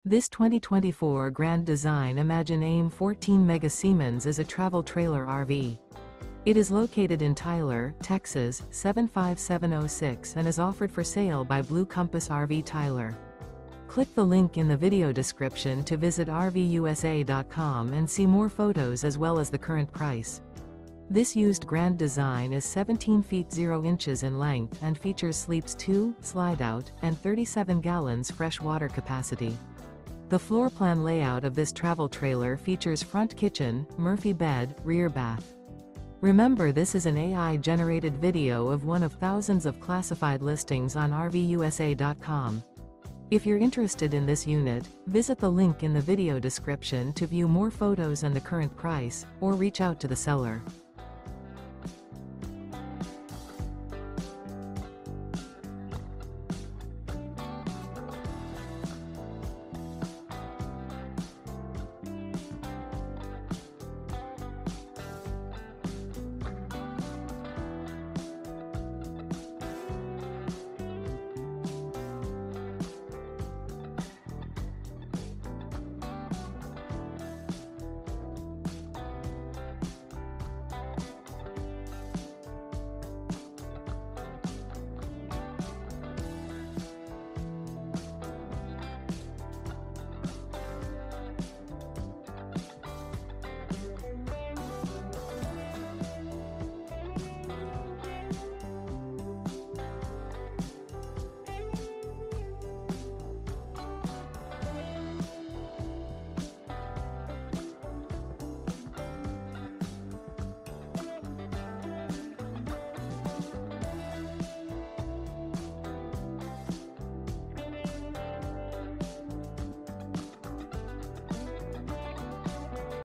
This 2024 Grand Design Imagine AIM 14 Mega Siemens is a travel trailer RV. It is located in Tyler, Texas, 75706 and is offered for sale by Blue Compass RV Tyler. Click the link in the video description to visit RVUSA.com and see more photos as well as the current price. This used Grand Design is 17 feet 0 inches in length and features sleeps 2, slide out, and 37 gallons fresh water capacity. The floor plan layout of this travel trailer features front kitchen, Murphy bed, rear bath. Remember, this is an AI-generated video of one of thousands of classified listings on RVUSA.com. If you're interested in this unit, visit the link in the video description to view more photos and the current price, or reach out to the seller.